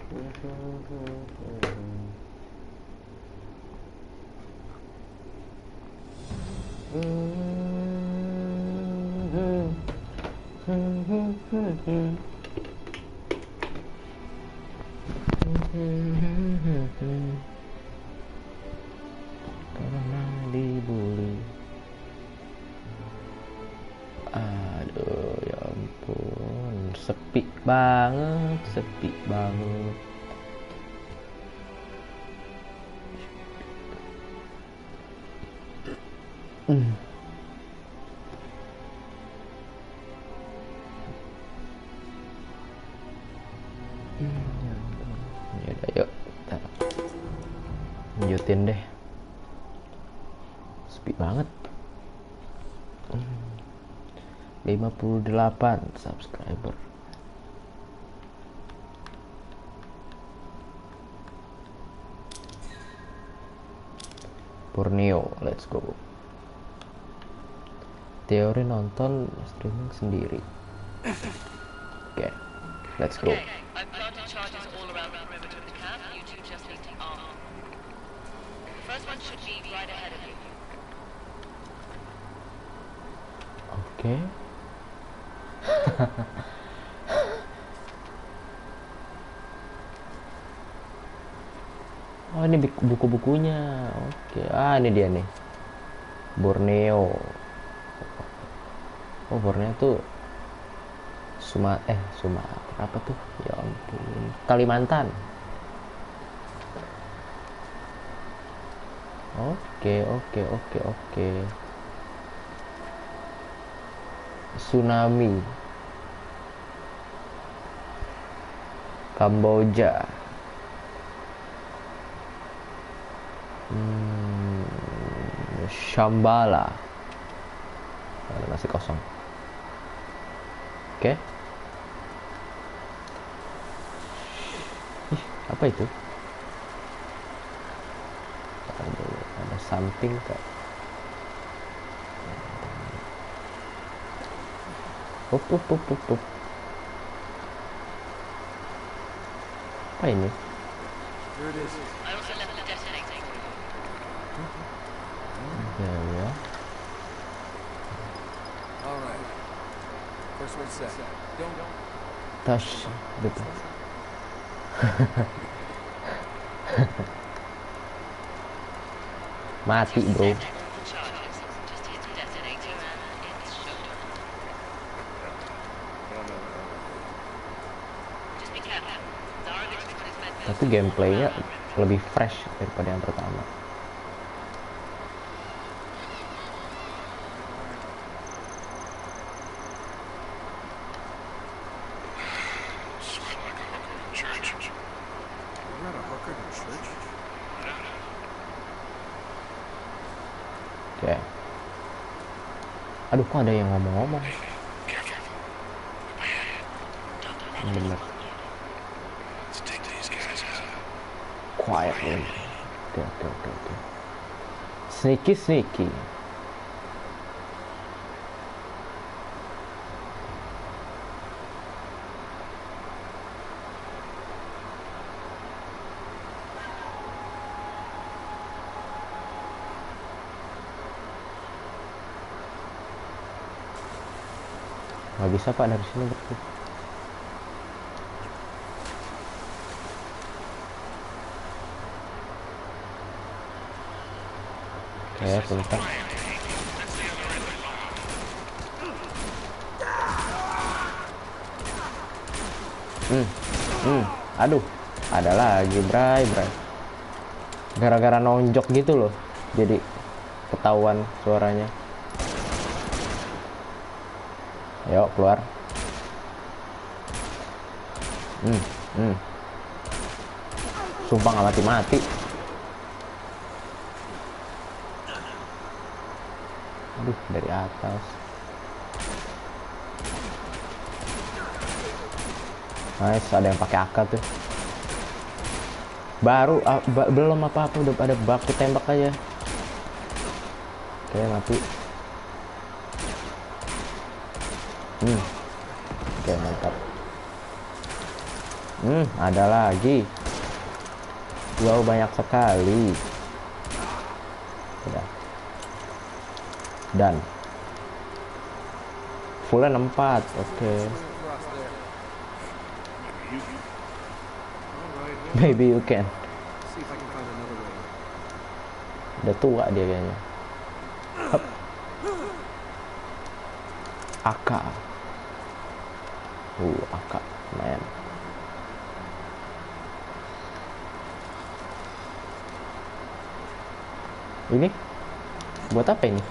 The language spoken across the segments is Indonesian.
Karena dibully. Aduh, ya ampun, sepi banget, sepi banget. Ya udah, yuk kita lanjutin deh. Sepi banget. 58 subscriber. Borneo, let's go. Teori nonton streaming sendiri. Oke, let's go. I've planted charges all around the perimeter of the camp. You two just need to arm. First one should be right ahead of you. Oke. Oh, ini buku-bukunya. Oke. Ini dia nih. Borneo. Oh, Borneo tuh Sumatera apa tuh? Ya ampun. Kalimantan. Oke. Tsunami. Kamboja. Shambhala. Ada masih kosong. Oke. Apa itu? Ada something kak. Up. Apa ini? I also left the detonator. Ya. Alright. First one set. Don't. Touch gitu. Mati bro. Charges. Just hit the detonator and it's showtime. Just be careful. Zara looks what is meant. Tapi gameplaynya lebih fresh daripada yang pertama. Oke. Aduh, kok ada yang ngomong-ngomong. Bener. Quiet man. Oke. Sneaky. Nggak bisa pak dari sini berarti. Oke, bentar. Aduh, ada lagi Bray. Gara-gara nonjok gitu loh, jadi ketahuan suaranya. Yuk keluar. Sumpah nggak mati. Aduh, dari atas. Nice, ada yang pakai AK tuh. Baru belum apa-apa udah ada baku tembak aja. Oke, mati. Oke, mantap. Ada lagi. Wow, banyak sekali. Udah. Dan full 4. Oke. Swing across there. Maybe you can. See if I can find another way. Udah tua dia kayaknya. Hup. AK. AK. Lumayan. Ini buat apa ini?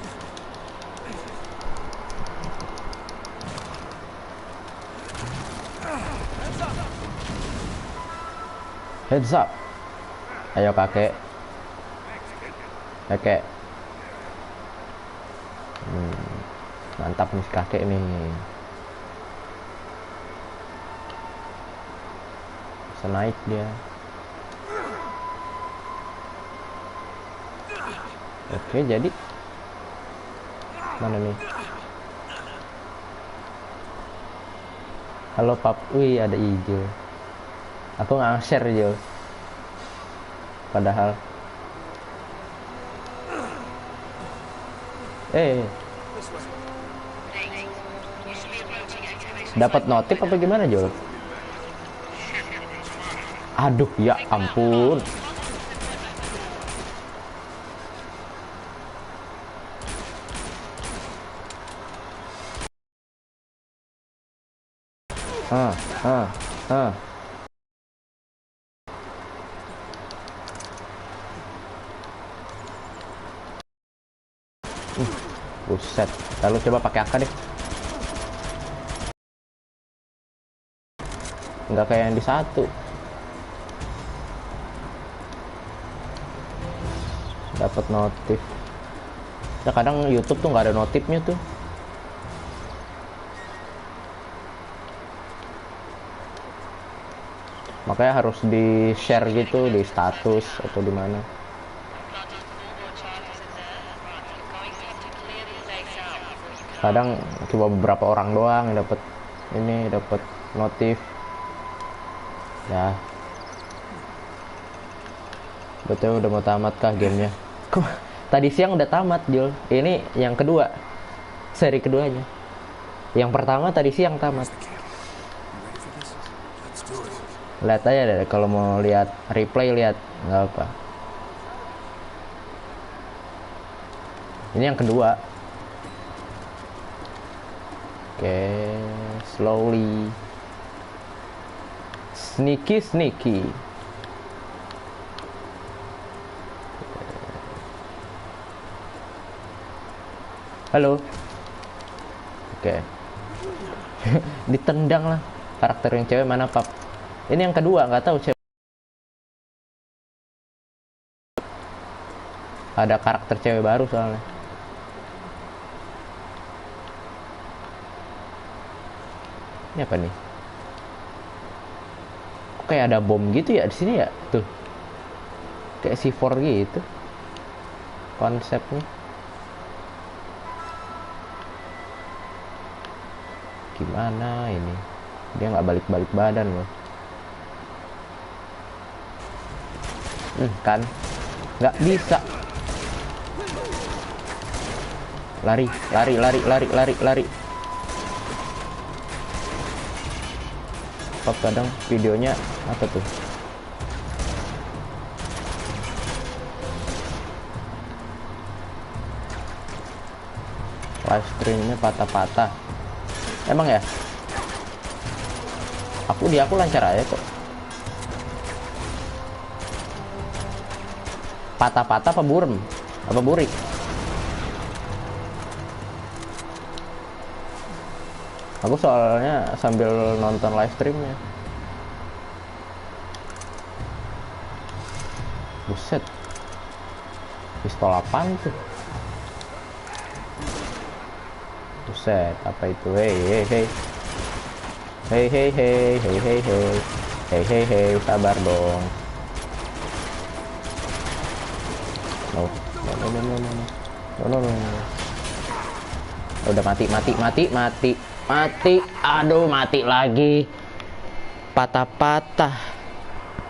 Heads up. Ayo kakek. Kakek. Mantap nih si kakek nih. Bisa naik dia. Oke, jadi mana nih? Halo pap, wih ada hijau. Aku nggak share hijau. Padahal. Dapat notif apa gimana Jol? Aduh, ya ampun. Buset. Lalu coba pakai AK deh. Nggak kayak yang di 1. Dapat notif. Ya kadang YouTube tuh nggak ada notifnya tuh. Makanya harus di share gitu di status atau di mana. Kadang cuma beberapa orang doang yang dapat ini, dapat notif. Ya. Betul, udah mau tamat kah gamenya? Tadi siang udah tamat, Jul. Ini yang kedua, seri keduanya. Yang pertama tadi siang tamat. Lihat aja deh, kalau mau lihat replay lihat, nggak apa. Ini yang kedua. Oke, slowly, sneaky. Halo. Oke. Ditendang lah. Karakter yang cewek mana, Pap? Ini yang kedua, nggak tahu cewek. Ada karakter cewek baru soalnya. Ini apa nih? Kok kayak ada bom gitu ya di sini ya? Tuh. Kayak C4 gitu. Konsepnya. Gimana ini? Dia nggak balik-balik badan loh. Kan nggak bisa. Lari. Kok kadang videonya apa tuh? Live streamnya patah-patah. Emang ya? Aku lancar aja kok. Patah-patah apa burem? Apa burik? Aku soalnya sambil nonton live streamnya. Buset. Pistol apaan tuh? Buset, apa itu? Hei, sabar dong. No. Udah mati. Aduh, mati lagi. patah-patah.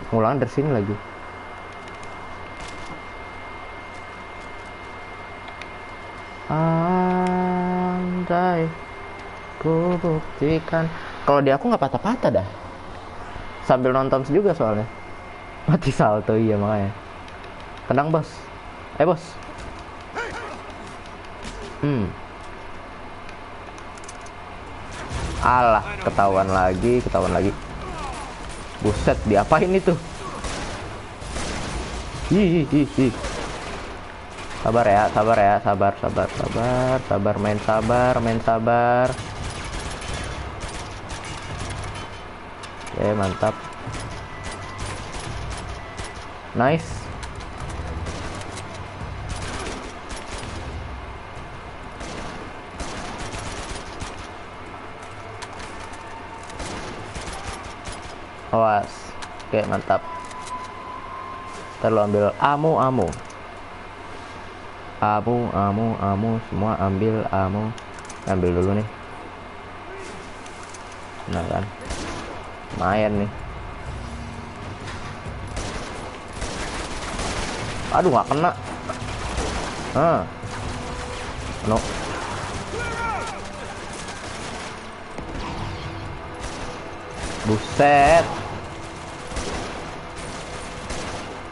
Ngulang dari sini lagi. Andai ku buktikan. Kalau di aku nggak patah-patah dah. Sambil nonton juga soalnya. Mati salto, iya makanya. Tenang bos. Bos. Alah, ketahuan lagi. Buset, diapain itu? Ih. Sabar ya, main sabar. Oke, mantap. Nice. Awas. Oke, mantap. Ntar lo ambil ammo. Semua ambil ammo. Ambil dulu nih. Nah kan. Lumayan nih. Aduh, nggak kena. No. Buset.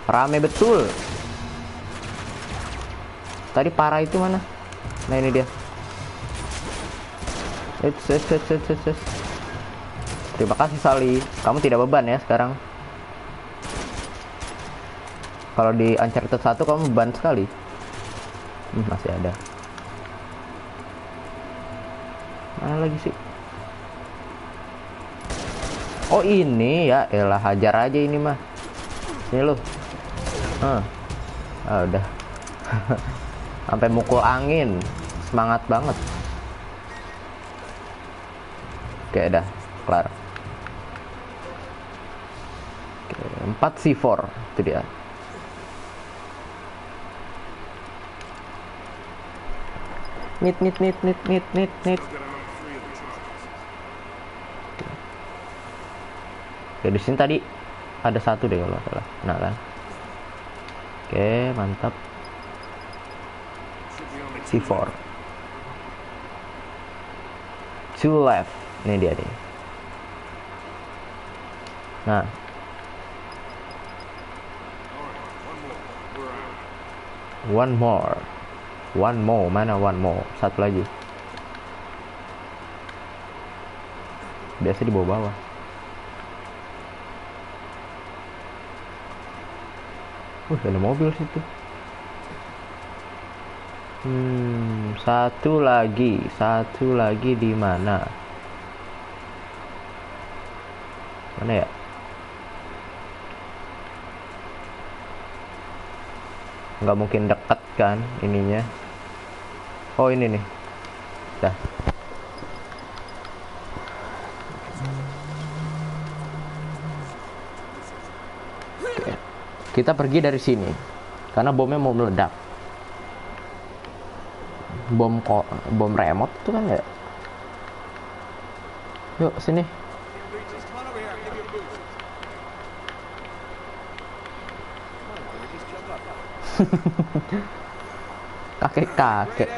Rame betul. Tadi parah itu mana? Nah, ini dia. Terima kasih Sally. Kamu tidak beban ya sekarang. Kalau di Uncharted 1 kamu beban sekali. Masih ada. Mana lagi sih? Oh ini ya, elah hajar aja ini mah. Ini loh. Udah. Sampai mukul angin. Semangat banget. Oke, dah kelar. Oke, 4 C4 itu dia. Nit. Oke, di sini tadi ada satu deh kalau salah. Nah kan. Oke, mantap. C4. Two left. Ini dia nih. Nah. One more. Mana one more? Satu lagi. Biasa di bawah-bawah. Ada mobil situ. Satu lagi di mana? Mana ya? Nggak mungkin dekat kan ininya. Oh ini nih. Dah. Oke. Kita pergi dari sini karena bomnya mau meledak. Bom remote itu kan ya. Yuk sini. Kakek.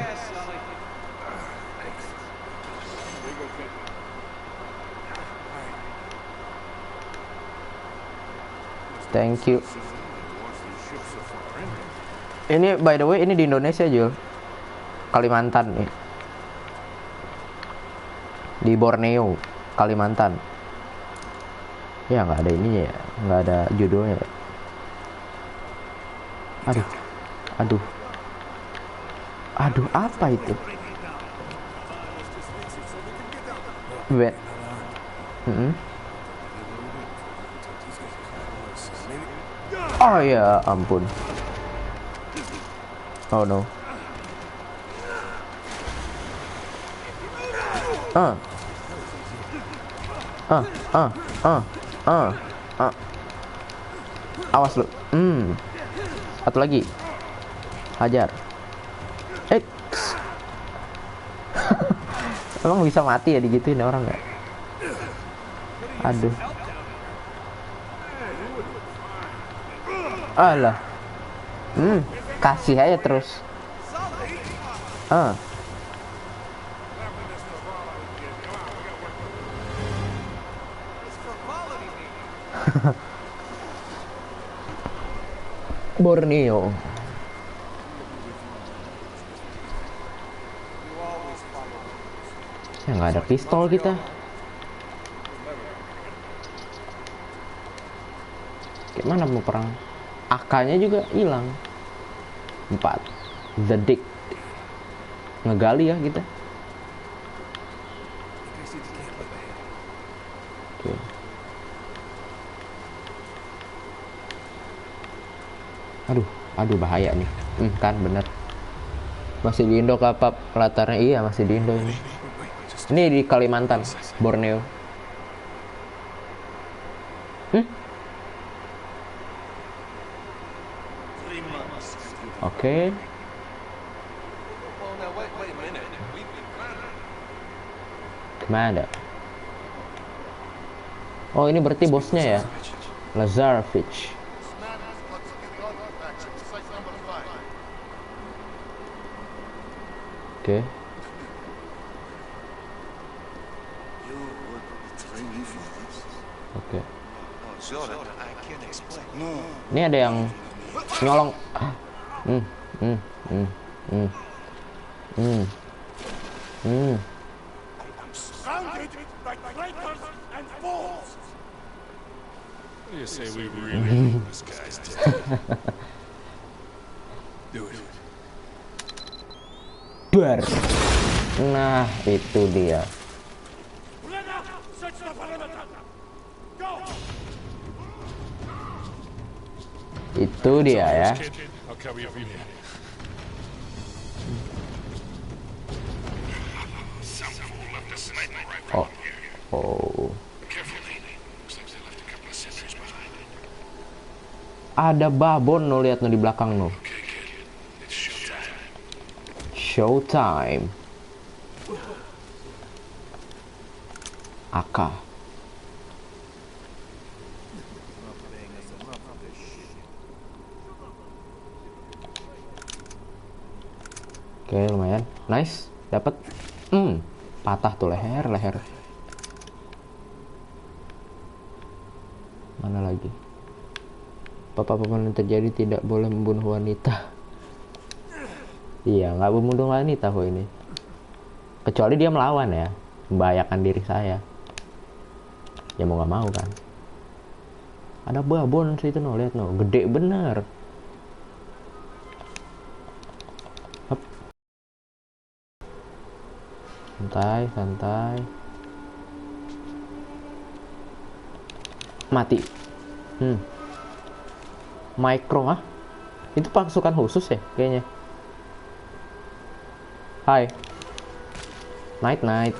Thank you. Ini by the way ini di Indonesia Jul. Kalimantan nih. Di Borneo, Kalimantan. Ya nggak ada ininya ya, nggak ada judulnya ya. Aduh, apa itu? Bet. Oh ya ampun. Oh no. Awas lu. Satu lagi. Hajar. Emang bisa mati ya digituin orang nggak? Aduh. Alah. Kasih aja terus. Borneo. Ya nggak ada pistol kita. Gimana mau perang? AK-nya juga hilang. 4. The Dick. Ngegali ya kita. Oke. Aduh bahaya nih. Kan bener. Masih di Indo kapap latarnya, iya masih di Indo ini. Ini di Kalimantan, Borneo. Oke. Kemana? Oh ini berarti bosnya ya, Lazarevich. Oke. Oke. Ini ada yang nyolong. You say we really this guy's dead. Do it. Bar. Nah, itu dia. Itu dia ya. Oh. Ada babon no, lihat no di belakang no. Showtime. AK. Oke, lumayan. Nice, dapat. Patah tuh leher. Mana lagi? Apa-apa yang terjadi tidak boleh membunuh wanita. Iya, nggak membunuh wanita kok ini. Kecuali dia melawan ya, membahayakan diri saya. Ya mau nggak mau kan. Ada babon situ no, lihat no, gede bener. Hup. Santai. Mati. Micro itu pasukan khusus ya kayaknya. Hai. Night.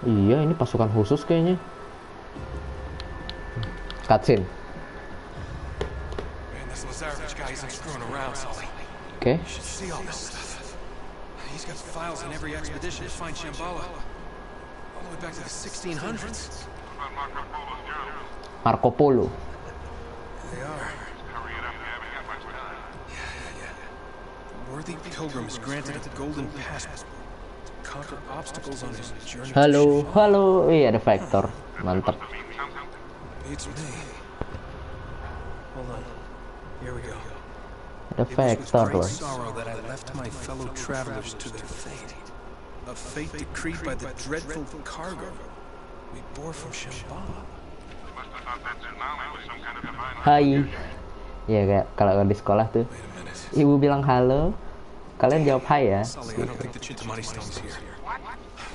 Iya, ini pasukan khusus kayaknya. Cutscene. Oke. He's got files in every expedition to find Shambhala. All the way back to the 1600s. Marco Polo. They are. Yeah. The worthy pilgrim is granted a golden passport to conquer obstacles on his journey. Halo. Iya, ada Vector. Mantap. It's me. Hold on. Here we go. Ada Vector loh. Sorrow that I left my fellow travelers to their fate. A fate decreed by the dreadful cargo we bore from Shambhala. Hai. Ya kayak kalau di sekolah tuh, ibu bilang halo, kalian jawab hai ya. Sully, I don't think the Chintamani stone's here.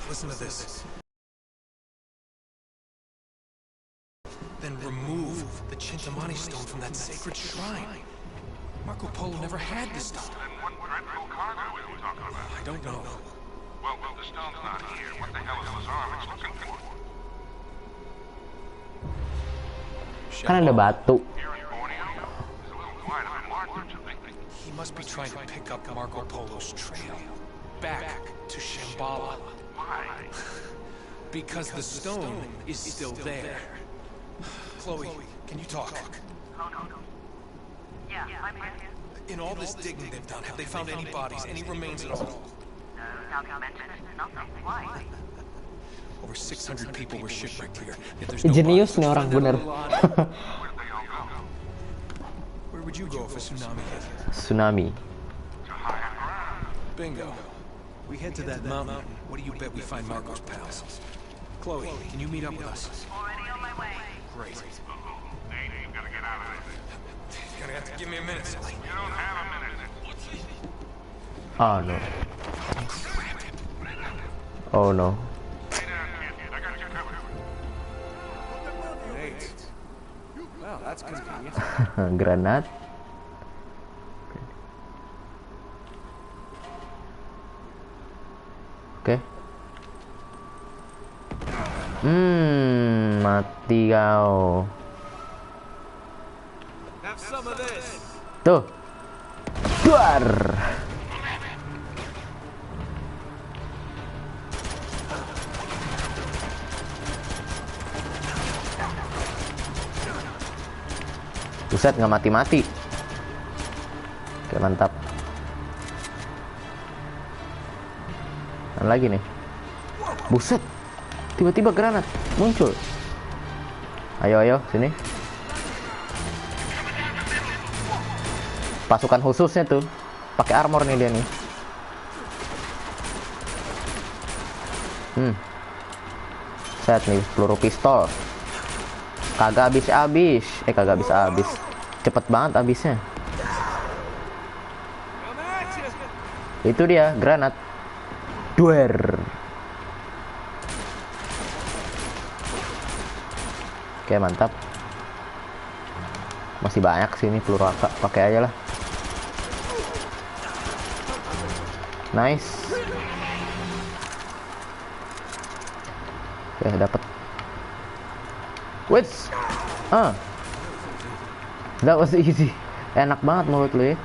Listen to this. Then remove the Chintamani stone from that sacred shrine. Marco Polo never had this stone. Then what dreadful cargo are you talking about? I don't know. Well, the stone's not here. What the hell is Lazarevich looking for? Kan ada batu. Here in Borneo? It's a little quiet on Mars, don't you think? He must be trying to pick up Marco Polo's trail back to Shambhala. Why? Because the stone is still there. Chloe, can you talk? Yeah, I'm here. In all this digging they've done, have they found any bodies, any remains at all? Documented nothing. Why? Over 600 people were shipwrecked here. Yet there's Jenius bodies. nih orang bener. Where would you go if a tsunami hit? Tsunami. Bingo. We head to that mountain. What do you bet we find Marco's pals? Chloe, can you meet up with us? Already on my way. Great. Nate, you've got to get out of there. You're gonna have to give me a minute, Sully. You don't have a minute. Oh no. Oh no. Stay down, kid. I got you covered. Nate. Well, that's convenient. Granat. Oke. Mati kau. Have some of this. Tuh. Duar. Buset, nggak mati-mati. Oke, mantap. Dan lagi nih. Buset. Tiba-tiba granat muncul. Ayo, ayo, sini. Pasukan khususnya tuh. Pakai armor nih dia nih. Set nih, peluru pistol. Kagak habis-habis. Kagak habis-habis. Cepet banget habisnya. Itu dia, granat. Duer. Oke, mantap. Masih banyak sini peluru AK, pakai aja lah. Nice. Oke, dapat. Wait. That was easy. Enak banget menurut lu ya.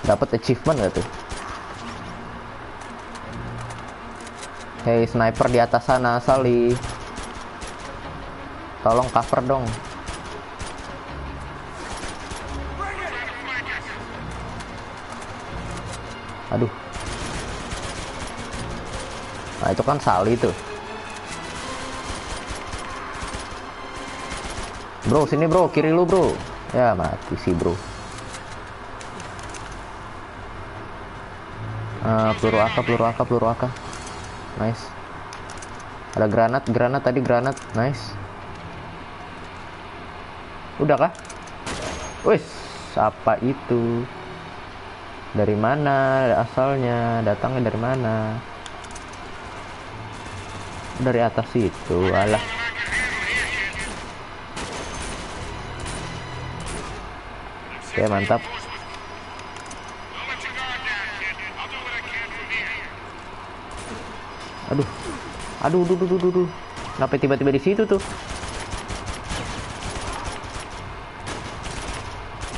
Dapat achievement gak tuh? Hey, sniper di atas sana, Sally. Tolong cover dong. Aduh. Nah, itu kan Sally tuh. Bro, sini bro, kiri lu bro. Ya, mati sih bro. Peluru AK, peluru AK, peluru AK. Nice. Ada granat, granat tadi granat. Nice. Udah kah? Wih, apa itu? Dari mana asalnya? Datangnya dari mana? Dari atas itu, alah. Oke, mantap. Aduh. Aduh, duh. Kenapa tiba-tiba di situ tuh?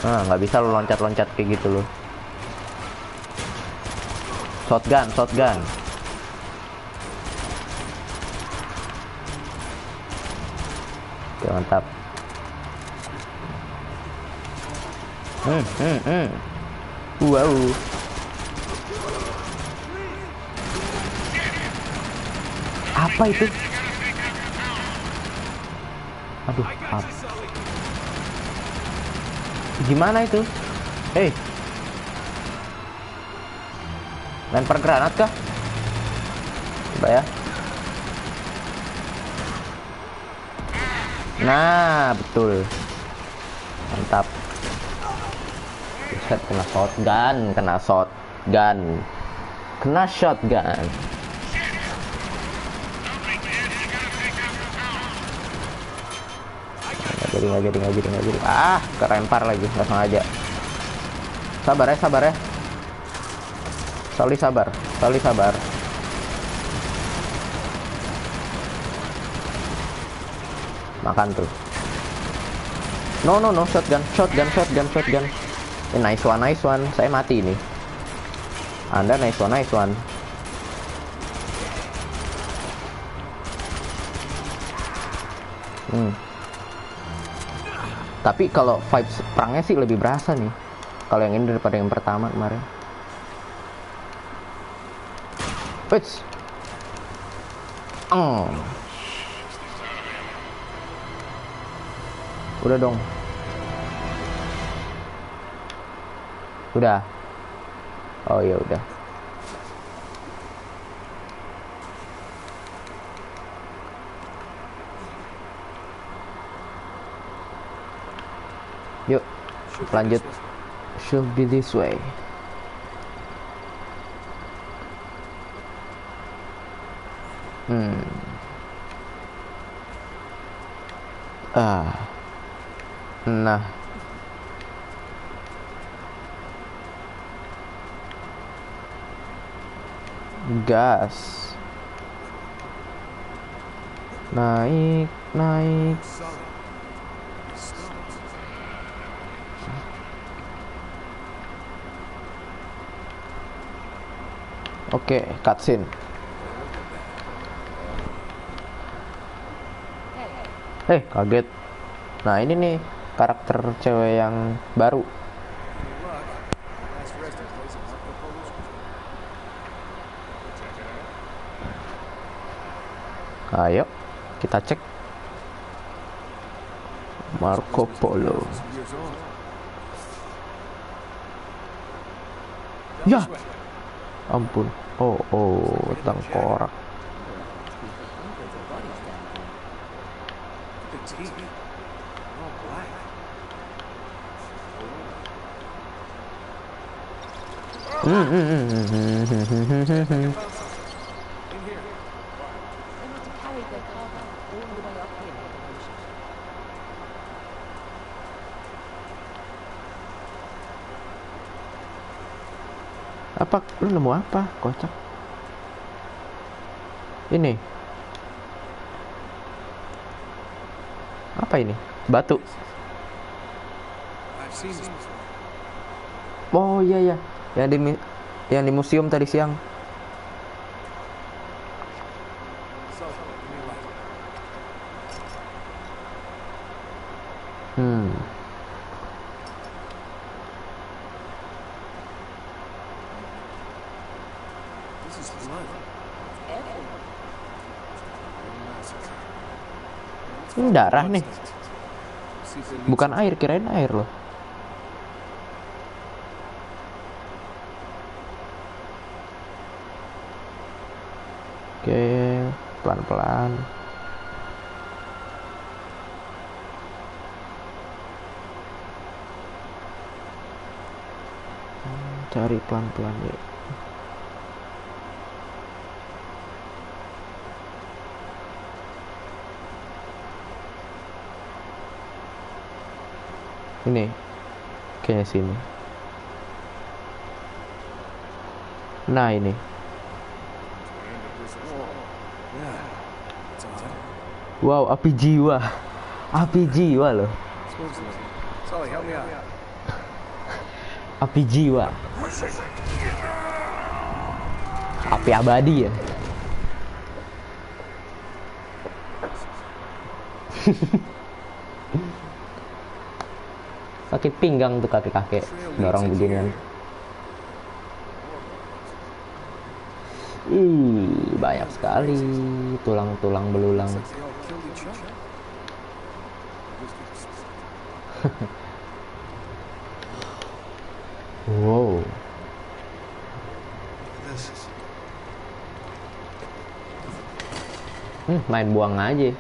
Nah, nggak bisa lo loncat-loncat kayak gitu loh. Shotgun, shotgun. Oke, mantap. Wow. Apa itu? Aduh, apa? Gimana itu? Hei, lempar granat kah? Coba ya. Nah, betul. Mantap. Buset, kena shotgun, kena shotgun. Kena shotgun. Nggak jadi. Ah, kerempar lagi, nggak sengaja. Sabar ya. Sally sabar. Makan tuh. No, shotgun. Nice one. Saya mati ini. Anda nice one. Tapi kalau vibes perangnya sih lebih berasa nih kalau yang ini daripada yang pertama kemarin. Wits. Udah dong. Udah. Oh ya udah. Yuk, lanjut. Should be this way. Nah. Gas. Naik. Oke, cutscene. Kaget. Nah, ini nih karakter cewek yang baru. Ayo, kita cek. Marco Polo. Ya. Ampun. Oh, tengkorak. Apa? Lu nemu apa? Kocak. Ini. Apa ini? Batu. Oh iya. Yang di museum tadi siang. Ini darah nih. Bukan air, kirain air loh. Oke, pelan-pelan. Cari pelan-pelan ya. Ini kayaknya sini. Nah ini. Wow, api jiwa loh. Api jiwa. Api abadi ya. Sakit pinggang tuh kakek-kakek dorong beginian. Banyak sekali tulang-tulang belulang. Wow. Main buang aja.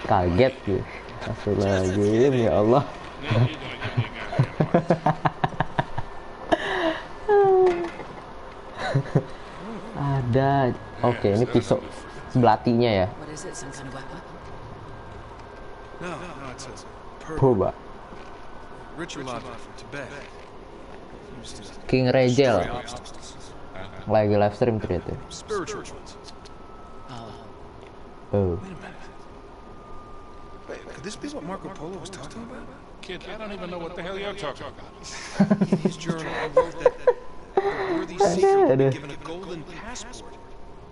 Kaget gitu. Astagfirullahaladzim, ya Allah. Ada. Oke, ini pisau sebelatinya ya. Coba. King Regel lagi live stream ternyata. Oh. Could this be what Marco Polo was talking about? Kid, I don't even know what the hell you're talking about. In his journal, he wrote that a worthy seeker would be given a golden passport.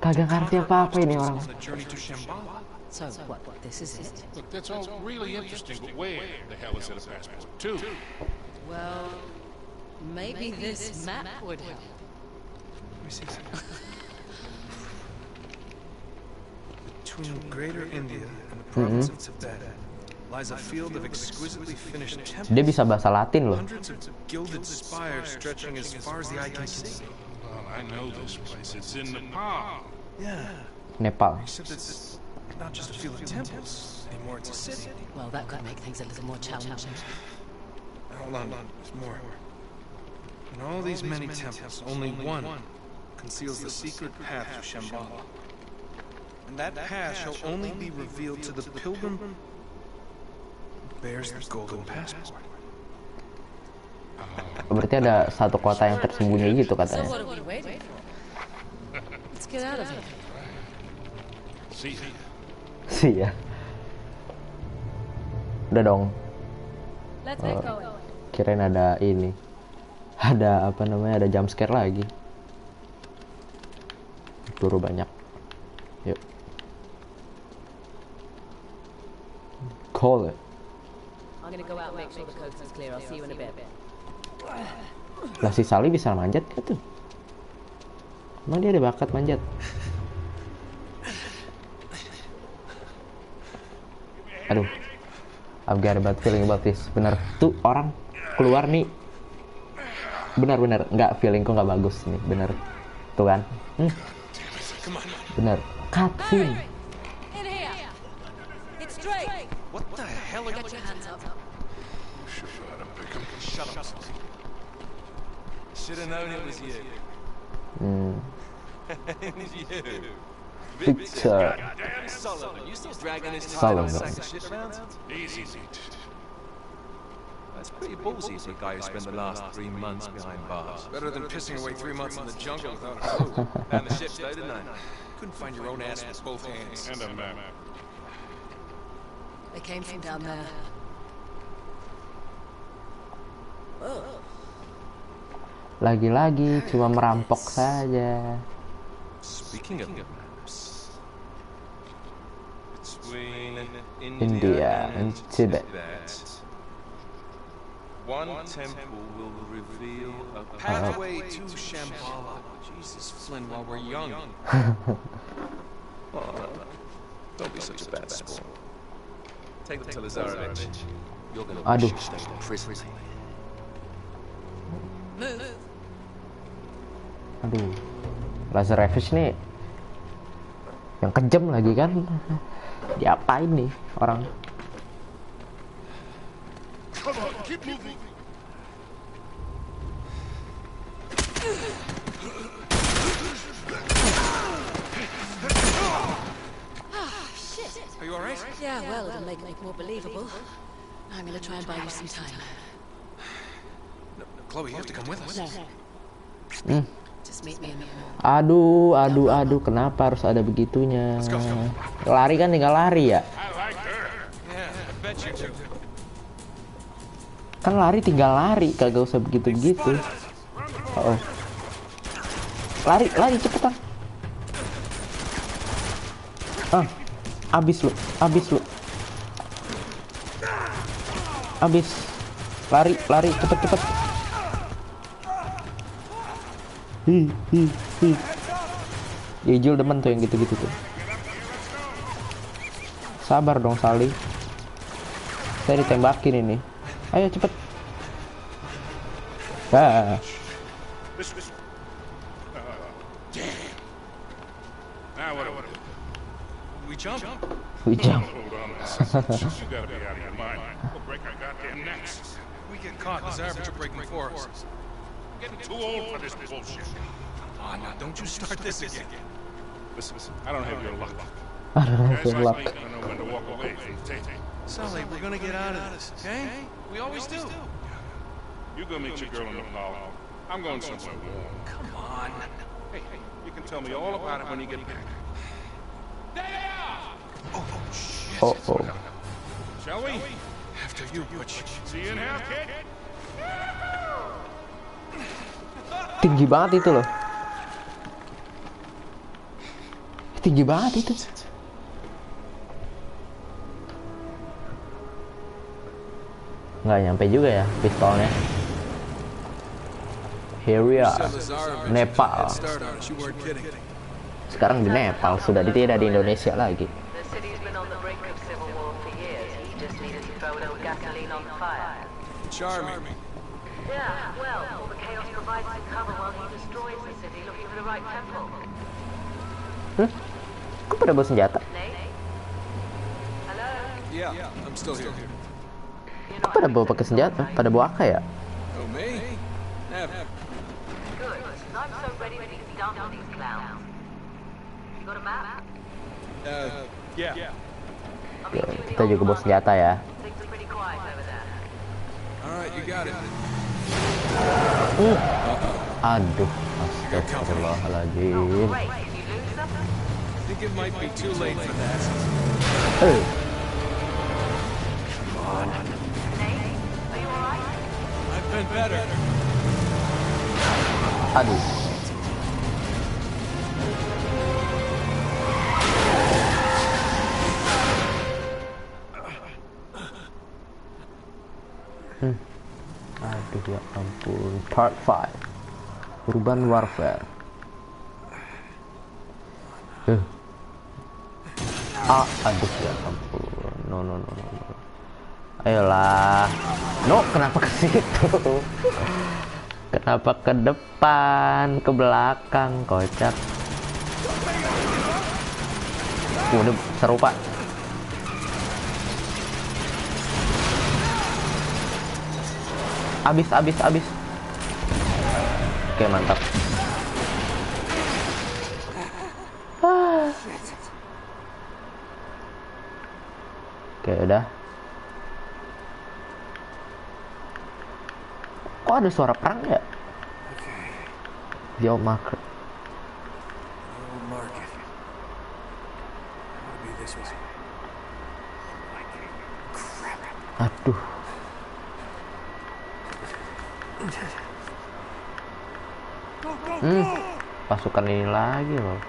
Kagak ngerti apa-apa ini orang. On a journey to Shambhala. So what? This is it? Look, that's all really interesting, but where the hell is it a passport to? Well, maybe this map would help. Let me see something. Between Greater India and the province of Tibet lies a field of exquisitely finished temples. Dia bisa bahasa Latin loh. Hundreds of gilded spires stretching as far as the eye can see. Well, I know this place. It's in Nepal. Yeah, Nepal. except it's not just a field of temples anymore, it's a city. Well, that could make things a little more challenging. Hold on, there's more. In all these many temples, only one conceals the secret path to Shambhala. And that path shall only be revealed to the pilgrim who bears the golden passport. Berarti ada satu kota yang tersembunyi gitu So katanya. what are we waiting for? Let's get out of here. See, Sih ya. Udah dong. Let's get going. Kirain ada ini. Ada apa namanya? Ada jump scare lagi. Peluru banyak. Yuk. Call it. I'm gonna go out and make sure the coast is clear. I'll see you in a bit. Lah si Sally bisa manjat gak tuh? Emang dia ada bakat manjat? Aduh, I've got a bad feeling about this. Bener, tuh orang keluar nih. Bener, nggak, feelingku nggak bagus nih, bener. Tuh kan? Bener, cutscene. In here. It's straight. What the hell are Get your hands up. Shut up. Should have known it was you. You. Victor Sullivan, you still dragging his Sullivan. sack of shit around? easy, Pete. That's pretty ballsy for a guy who spent the last 3 months behind bars. Better than pissing away 3 months in the jungle without a clue. Found the ships though, didn't I? Couldn't find your own ass with both hands. And a map. They came from down there. lagi-lagi cuma merampok saja. Speaking of maps, between India and Tibet. One temple will reveal a Pathway to Shambhala. Jesus, Flynn, while we're young. Don't be such a bad sport. Take them to Lazarevich. You're gonna Aduh. wish you stayed in prison. Move. Aduh, Lazarevich nih yang kejam lagi kan. Diapain nih orang? Come on, keep moving. Are you alright? Yeah, well, it'll make it more believable. I'm gonna try and buy you some time. No, Chloe, you have to come with us. No. Just meet me in the mall. Aduh, kenapa harus ada begitunya? Lari kan tinggal lari ya? I like her. Yeah, I bet you do. Kan lari tinggal lari, kagak usah begitu-begitu. Oh. Lari cepetan. Abis lu. Abis. Lari, cepet. Hi. Ijul demen tuh yang gitu-gitu tuh. Sabar dong, Sally. Saya ditembakin ini. Ayo cepet. Damn. Now what do we do? We jump. We jump. Hold on a second. You gotta be out of your mind. We'll break our goddamn necks. We get caught. The Zarevich are breaking for us. Getting too old for this bullshit. Come on now, don't you start this again. Listen, I don't have your luck. Aduh, Guys gelap. like me don't know when to walk away from Tate. Sully, we're gonna get out of this, okay? We always do. You go meet your girl in Nepal. I'm going somewhere warm. Come on. Hey, you can tell me all about it when you get back. Oh, shit. Oh. Shall we? After you, Butch. See you in hell, kid. Tinggi banget itu loh. Tinggi banget itu. Nggak nyampe juga ya pistolnya. Here we are, Nepal. Sekarang di Nepal, sudah tidak di Indonesia lagi. The city's been on the brink of civil war for years. He just needed to throw a little gasoline on the fire. Charming. Yeah, well, all the chaos provides some cover while he destroys the city looking for the right temple. Kok pada bawa senjata? Nate? Hello? Yeah, I'm still here. You're Kok not pada bawa pakai senjata? Pada bawa AK ya? Oh, me? Never. good. I'm so ready to be done with these clowns. You got a map? Yeah. I'll meet you in the Kita juga old bawa senjata ya. Things are pretty quiet over there. All right, you got it. Aduh, astagfirullahaladzim. Great. Did you lose them? I think it might be too late for that. Eh, Nate? Are you alright? I've been better. aduh. Aduh ya ampun. Part 5 Urban Warfare. Aduh ya ampun. No. Ayolah. No, kenapa ke situ? Kenapa ke depan, ke belakang, kocak. Udah seru, Pak. Abis. Oke, mantap. Oke, udah. Kok ada suara perang ya? The old market. Old market. It'll be this way. Aduh. Pasukan ini lagi loh.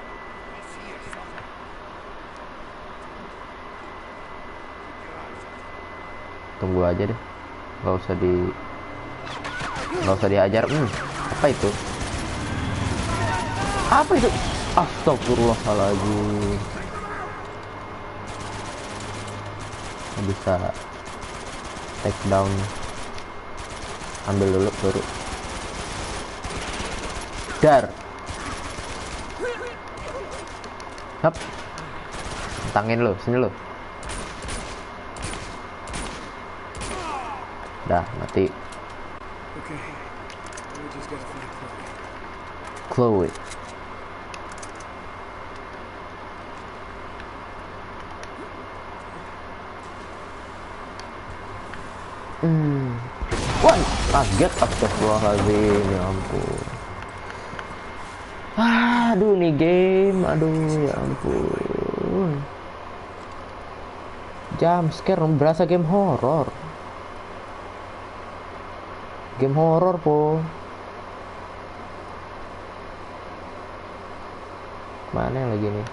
Tunggu aja deh. Nggak usah dihajar. Apa itu? Astagfirullahaladzim. Bisa take down. Ambil dulu baru. Dar. Hap. Tangin lu, sini lu. Dah, mati. Okay. We just gotta find Chloe. Chloe. Wah, kaget, astagfirullahaladzim, ya ampun. Aduh, nih game, ya ampun. Jump scare, berasa game horor. Game horor, po. Mana yang lagi nih?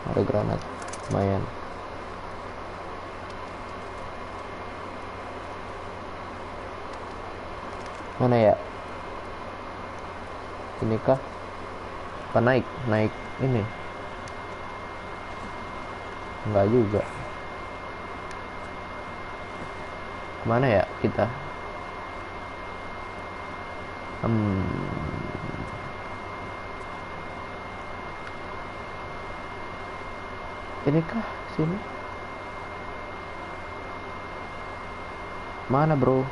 Ada granat, lumayan. Mana ya? Ini kah? Apa naik ini? Enggak juga. Mana ya kita? Ini kah? Sini? Mana, bro?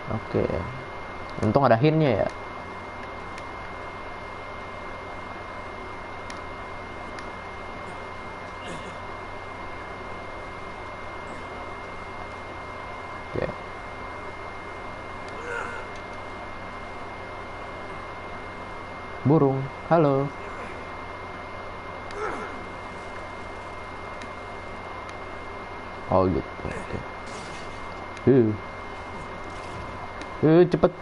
Oke. Untung ada hintnya ya. Oke. Burung, halo. Oh gitu. Oke. Cepet.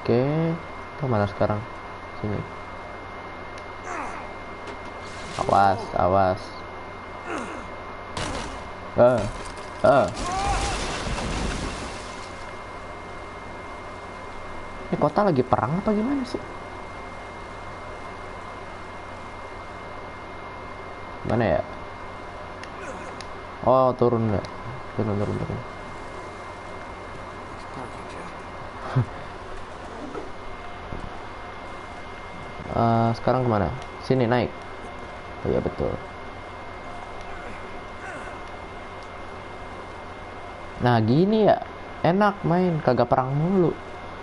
Oke, kemana sekarang? Sini. Awas, awas. Ini kota lagi perang apa gimana sih? Mana ya? Oh, turun nggak? Turun. Sekarang kemana? Sini naik. Oh iya betul. Nah gini ya, enak main, kagak perang mulu.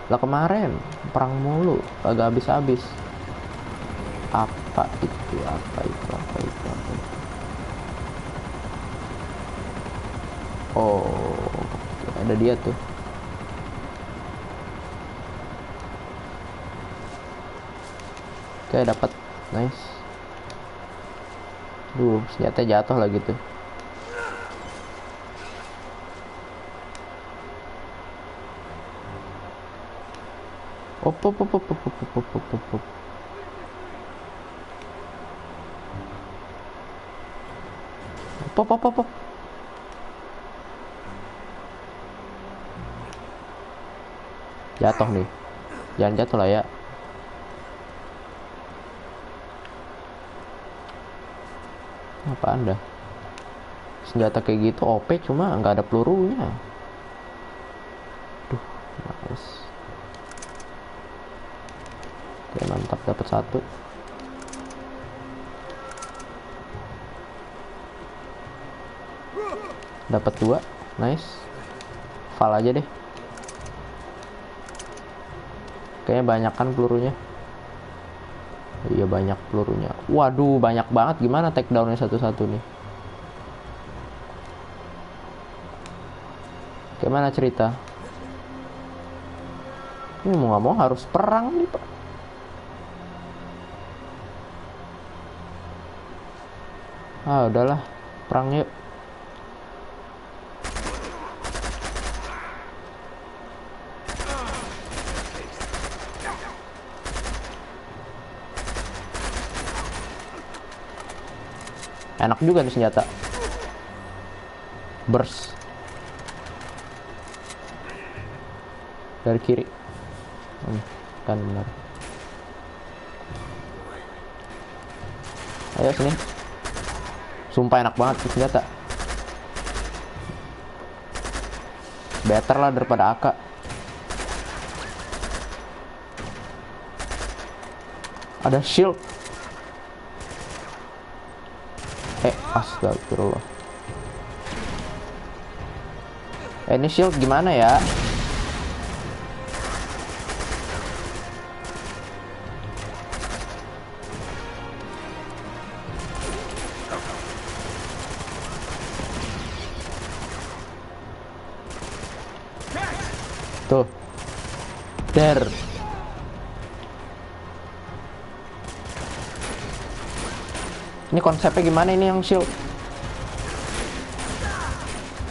Lah kemarin perang mulu, kagak habis-habis. Apa itu? Oh, ada dia tuh. Oke, dapat. Nice. Senjata jatuh lagi tuh. Op. Jatuh nih. Jangan jatuh lah ya. Apa anda? Senjata kayak gitu OP cuma nggak ada pelurunya. Duh, nice. Oke, mantap, dapat satu. Dapat dua, nice. Val aja deh. Kayaknya banyak kan pelurunya. Iya banyak pelurunya. Waduh banyak banget. Gimana takedownnya satu-satu nih? Gimana cerita? Ini mau nggak mau harus perang nih pak. Udahlah, perang yuk. Enak juga nih senjata. Burst. Dari kiri. Kan benar. Ayo sini. Sumpah enak banget tuh senjata. Better lah daripada AK. Ada shield. Astagfirullah. Ini shield gimana ya? Tuh. Der. Ini konsepnya gimana ini yang shield?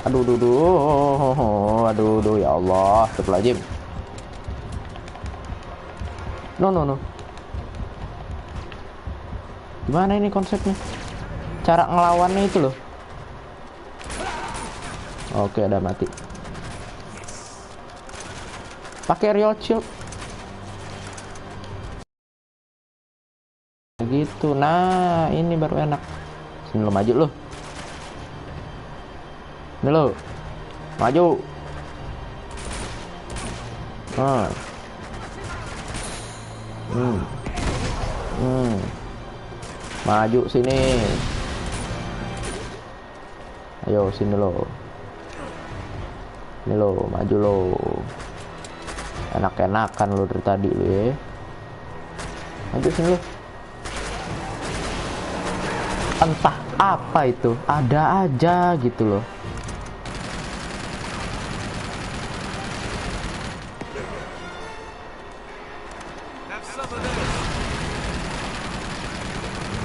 Aduh, ya Allah, astagfirullahaladzim. No. Gimana ini konsepnya? Cara ngelawannya itu loh. Oke, ada mati. Pakai real shield. Gitu. Nah, ini baru enak. Sini lo maju lo. Ini lo. Maju. Maju sini. Ayo sini lo. Ini lo, maju lo. Enak-enakan lo dari tadi lo ya. Maju sini lo. Entah apa itu, ada aja gitu loh.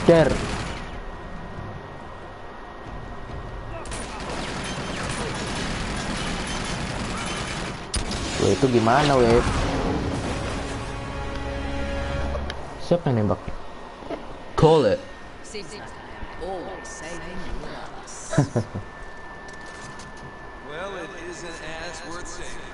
Der. Weh, itu gimana weh? Siapa yang nembak? Call it. Seems like I'm always saving last. Well, it isn't as worth saying.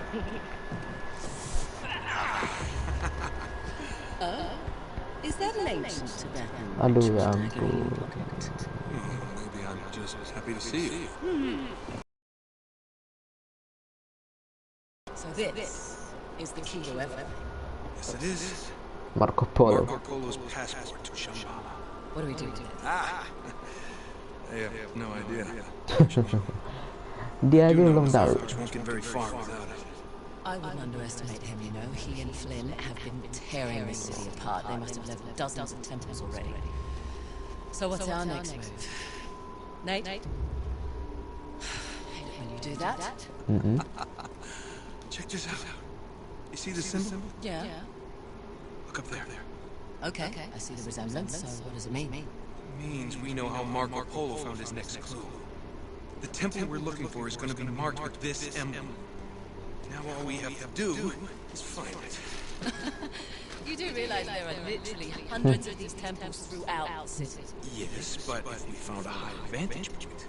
Is that an ancient Tibetan? Aduh ya ritual ampun. dagger in your pocket? Maybe I'm just happy to see you. So this is the key to everything. Yes, it is. Marco Polo. Marco Polo's passport to Shambhala. What do we do with it? I have no idea. Dia aja Do know belum the tahu. Sarge won't get very far without it. I wouldn't underestimate him, you know. He and Flynn have been tearing this city apart. They must have leveled dozens of temples already. So what's our next move? Nate? Hate it when you do that. Check this out. You see the symbol? Yeah. Look up there. Okay. I see the resemblance, so what does it mean? Means we know how Marco Polo found his next clue. The temple we're looking for is going to be marked with this emblem. Now all we have to do is find it. You do realize there are literally hundreds of these temples throughout the city. Yes, but if we found a higher vantage point.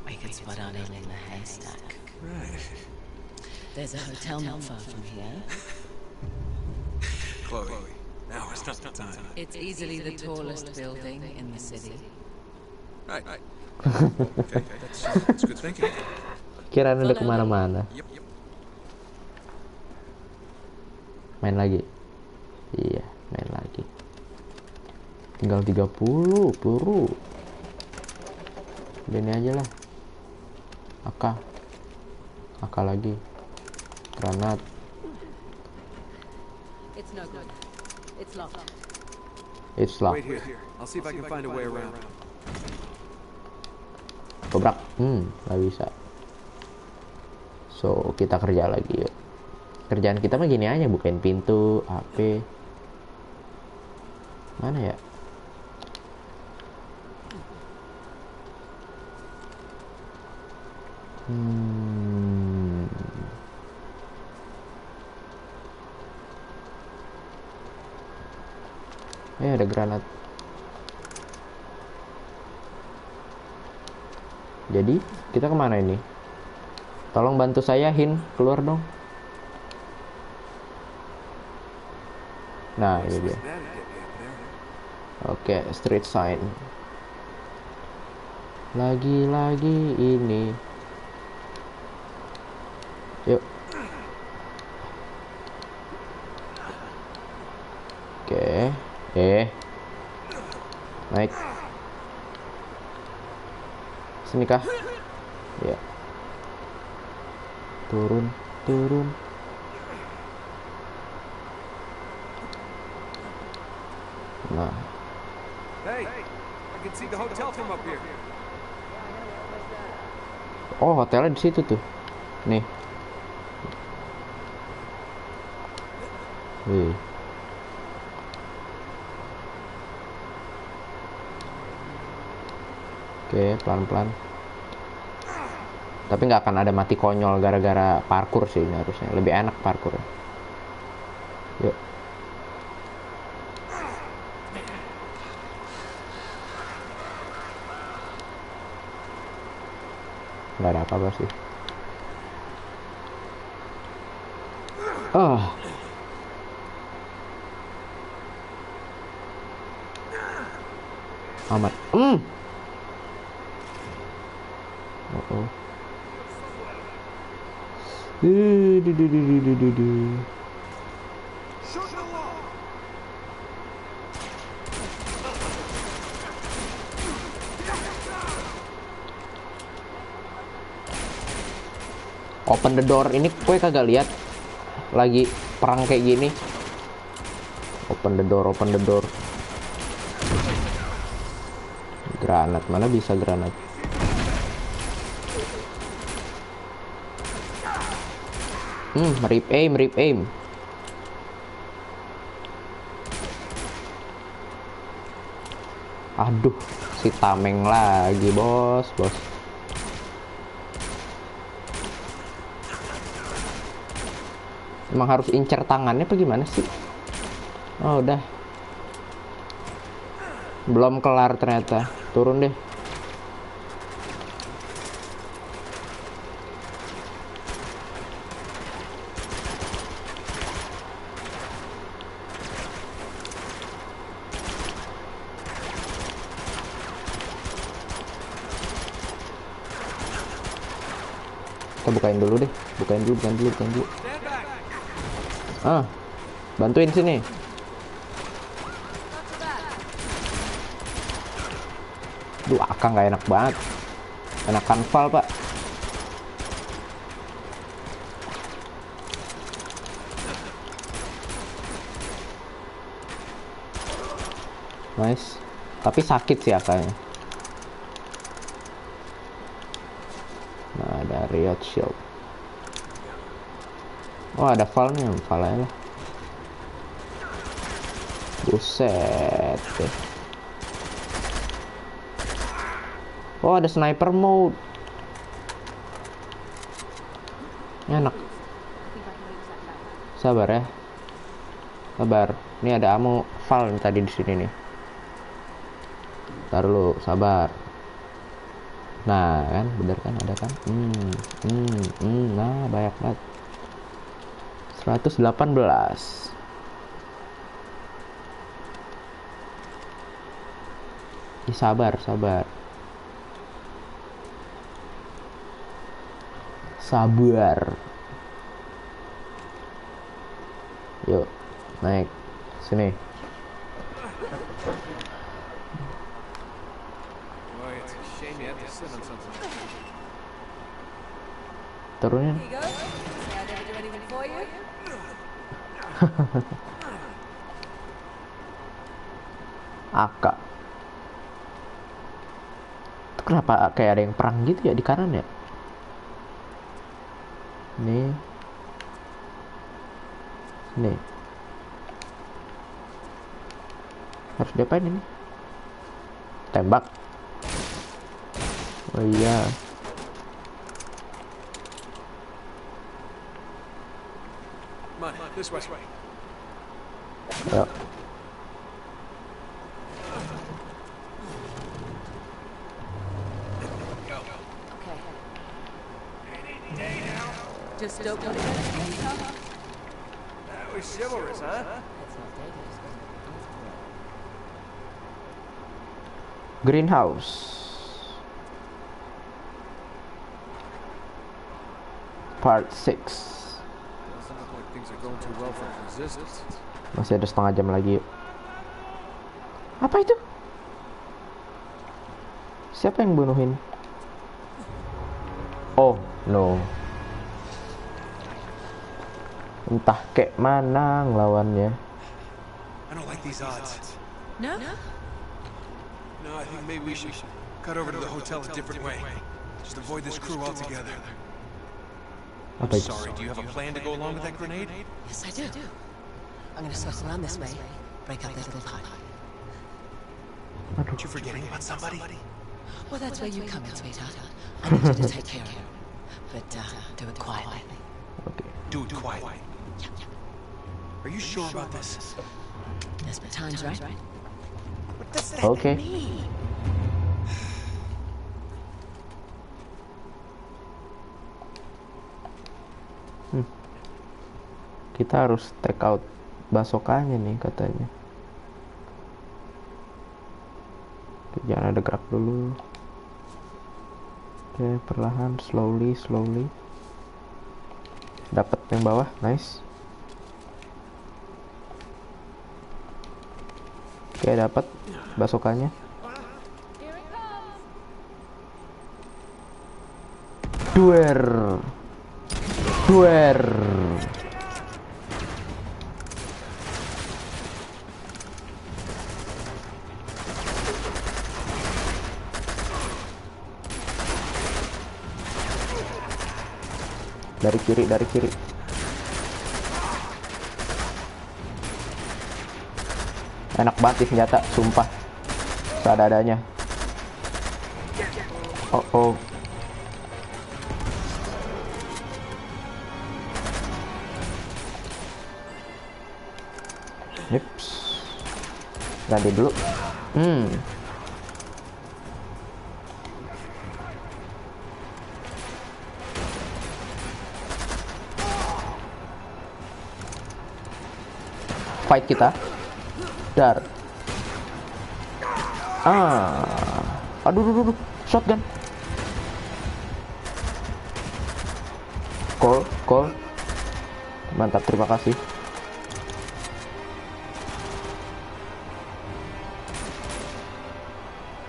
We could spot our needle in the haystack. Right. There's a hotel not far from here. Chloe, now is not the time. It's easily the tallest building in the city. Right. Okay, that's good thinking. Kirain udah kemana-mana. Yep. Main lagi. Iya, main lagi. Tinggal 30 peluru. Ini aja lah. AK lagi. Granat. It's no good. It's locked. It's locked. Wait here. I'll see if I can find a way around. Dobrak. Nggak bisa. So, kita kerja lagi yuk. Kerjaan kita mah gini aja, bukain pintu, HP. Mana ya? Ada granat. Jadi, kita kemana ini? Tolong bantu saya, Hin. Keluar dong. Nah, ini dia. Oke, street sign. Lagi-lagi ini. Yuk. Oke. Naik. Sini kah? Ya. Turun. Nah. Hey, I can see the hotel from up here. Oh, hotelnya di situ tuh. Nih. Wih. Oke, pelan-pelan. Tapi nggak akan ada mati konyol gara-gara parkour sih ini harusnya. Lebih enak parkour. Yuk. Nggak ada apa-apa sih. Amat. Open the door. Ini gue kagak lihat lagi perang kayak gini. Open the door. Granat, mana bisa granat? Rip aim. Aduh, si tameng lagi, bos. Emang harus incer tangannya apa gimana sih? Oh, udah. Belum kelar ternyata. Turun deh. Kita bukain dulu deh. Bukain dulu. Bantuin sini. Duh, Akang nggak enak banget. Enakan Val, Pak. Nice. Tapi sakit sih Akangnya. Nah, ada Riot Shield. Oh, ada Val-nya. Val aja lah. Buset deh. Oh, ada sniper mode. Enak. Sabar ya. Sabar. Ini ada ammo Val nih tadi di sini nih. Ntar lu, sabar. Nah, kan bener kan, ada kan? Nah, banyak banget. 118. Sabar. Yuk, naik sini. Turunin. Aka. Itu kenapa kayak ada yang perang gitu ya di kanan ya? Nih. Harus diapain ini? Tembak. Oh iya. This way. Ayo. Just don't let it get huh? That was chivalrous, huh? Greenhouse. Part 6. Masih ada setengah jam lagi. Yuk. Apa itu? Siapa yang bunuhin? Oh, no. Entah kayak mana ngelawannya. I don't like these odds. No? No, I think maybe we should cut over to the hotel a different way. Just avoid this crew altogether. I'm sorry, do you have a plan to go along with that grenade? Yes, I do. I'm gonna circle around this way, break up their little pod. Aren't you forgetting about somebody? Well, that's where you come in, sweetheart. I need you to take care of him. But, do it quietly. Okay. Do it quietly. Yeah. Are you sure about this? Desperate times, right? What does that Okay. mean? Kita harus take out basokannya nih katanya. Oke, jangan ada gerak dulu. Oke, perlahan, slowly. Dapat yang bawah, nice. Oke, dapat basokannya. Duer. Dari kiri. Enak banget sih senjata, sumpah. Seadanya. Oh oh. Yips. Ganti dulu. Fight kita. Dar. Aduh, shotgun. Call. Mantap, terima kasih.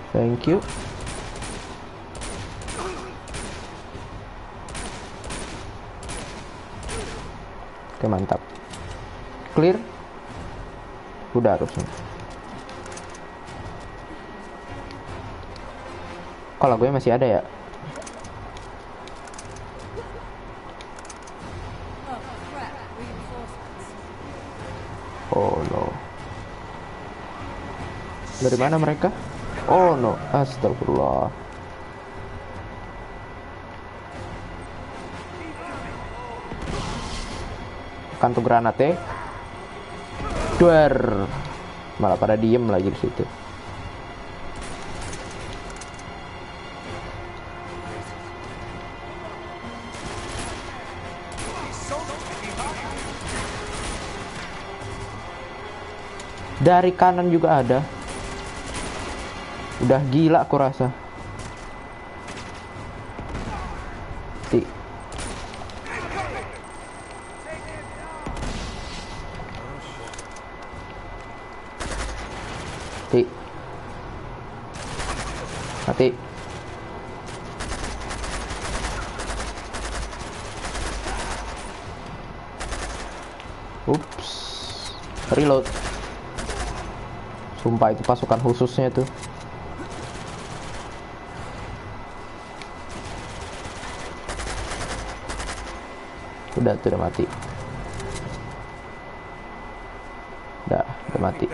Thank you. Oke, mantap. Clear. Udah harusnya. Kok lagunya masih ada ya? Oh no. Dari mana mereka? Oh no, astagfirullah. Kantung granatnya. Duar. Malah pada diem lagi di situ. Dari kanan juga ada. Udah gila aku rasa. Ti. Mati. Ups. Reload. Sumpah itu pasukan khususnya tuh. Udah mati. Udah mati.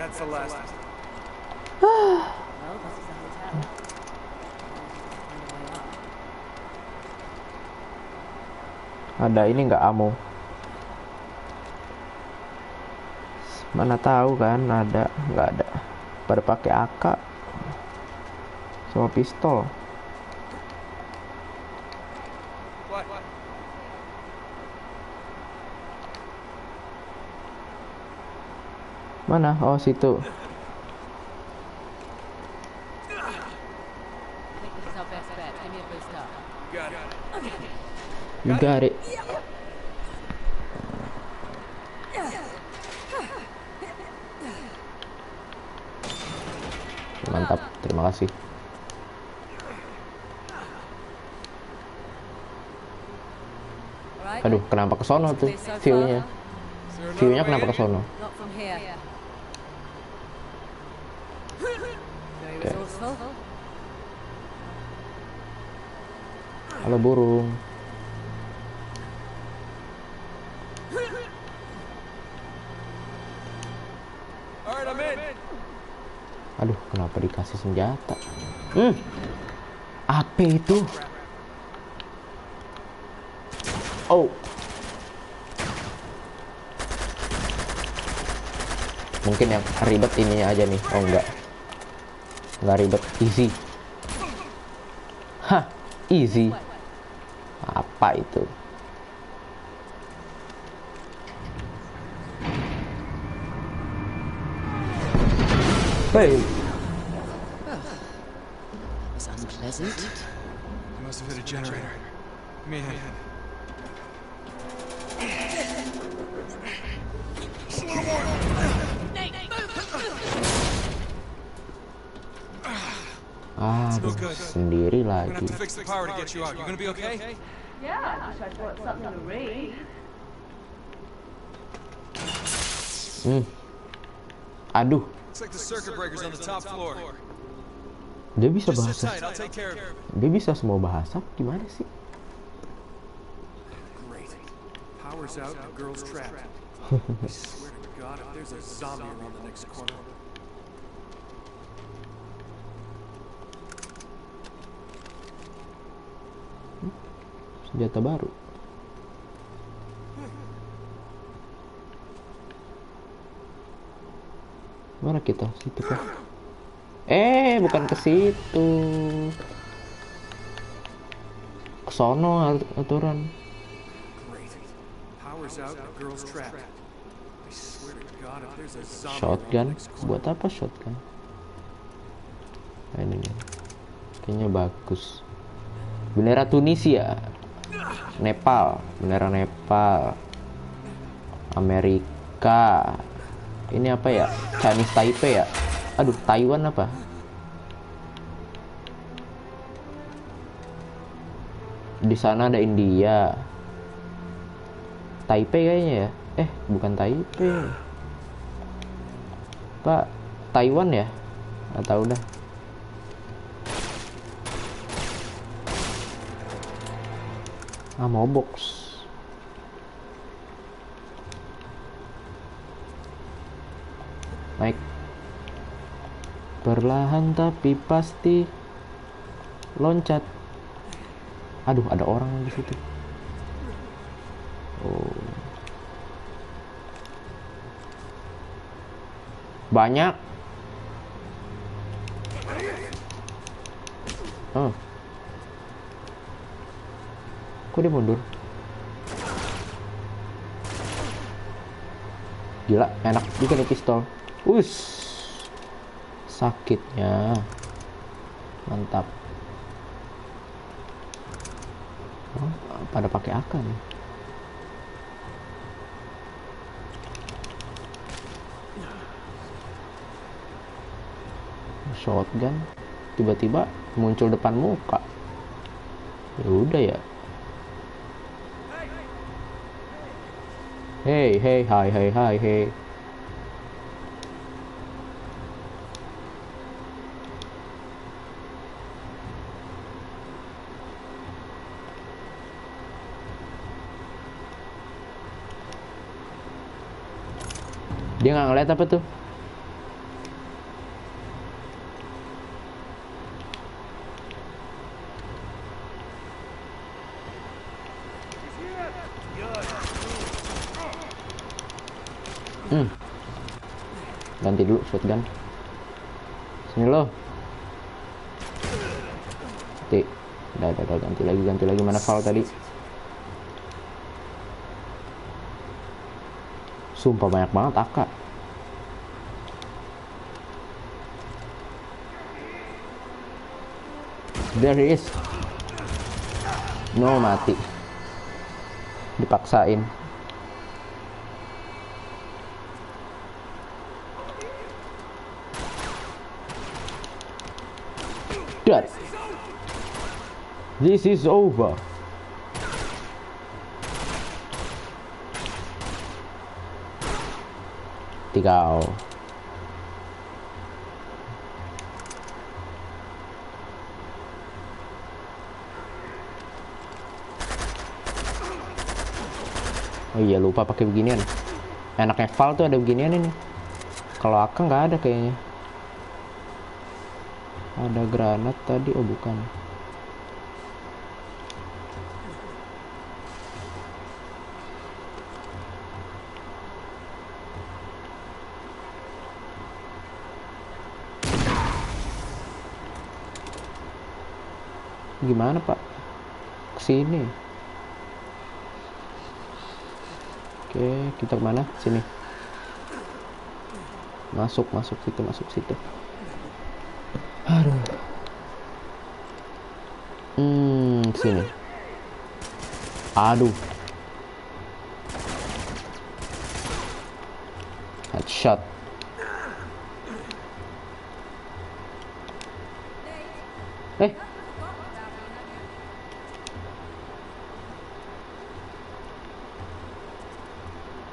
Ada ini nggak ammo? Mana tahu kan ada, nggak ada. Pada pakai AK sama pistol. Mana? Oh, situ. You got it. Mantap, terima kasih. Aduh, kenapa ke sono tuh view-nya? View-nya kenapa ke sono? Okay. Halo burung. Aduh, kenapa dikasih senjata? Apa itu? Oh. Mungkin yang ribet ininya aja nih. Oh, enggak ribet, easy. Hah, easy. Apa itu? Hey. Was unpleasant. You must have hit a generator. Give me a hand. Aduh, sendiri I'm gonna lagi. have to fix the power to get you out. You gonna be okay? Yeah, I wish I brought something to read. Aduh, It's like the circuit breakers on the top floor. dia bisa Just sit bahasa. tight, I'll take care of it. Dia bisa semua bahasa. Gimana sih? Great. Power's out, the girl's trapped. I swear to God, if there's a zombie around the next corner. Senjata baru. Mana kita? Situ kah? Bukan ke situ. Ke sono aturan. Shotgun? Buat apa shotgun? Nah, ini nih. Kayaknya bagus. Bendera Tunisia. Nepal. Bendera Nepal. Amerika. Ini apa ya? Chinese Taipei ya? Aduh, Taiwan apa? Di sana ada India. Taipei kayaknya ya? Bukan Taipei. Pak, Taiwan ya? Nggak tahu dah. Mau box. Naik. Perlahan tapi pasti loncat. Aduh, ada orang di situ. Oh. Banyak. Kok dia mundur? Gila, enak juga nih pistol. Sakitnya mantap. Pada pakai AK nih. Shotgun tiba-tiba muncul depan muka. Ya udah ya. Hey, hi. Dia nggak ngeliat apa tuh? Ganti dulu shotgun. Sini lo. Udah ganti lagi. Mana Val tadi? Sumpah banyak banget AK. There he is. No, mati. Dipaksain. Dead. This is over. Tiga. Oh iya, lupa pakai beginian. Enaknya Val tuh ada beginian ini. Kalau AK nggak ada kayaknya. Ada granat tadi, oh bukan. Gimana Pak? Kesini. Oke, kita kemana? Sini. Masuk situ. Aduh. Sini. Aduh. Headshot.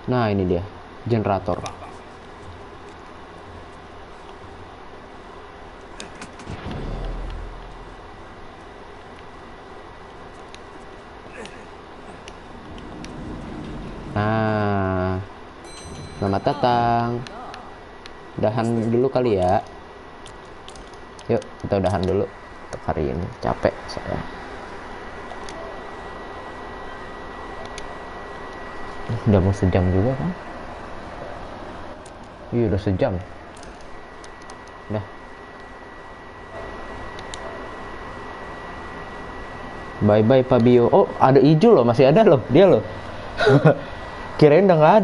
Nah, ini dia. Generator. Nah, selamat datang. Udahan dulu kali ya. Yuk, kita udahan dulu untuk hari ini. Capek saya. Udah mau sejam juga kan? Iya udah sejam. Dah. Bye bye Fabio. Oh ada Ijo loh, masih ada loh dia loh. Kirain udah nggak ada.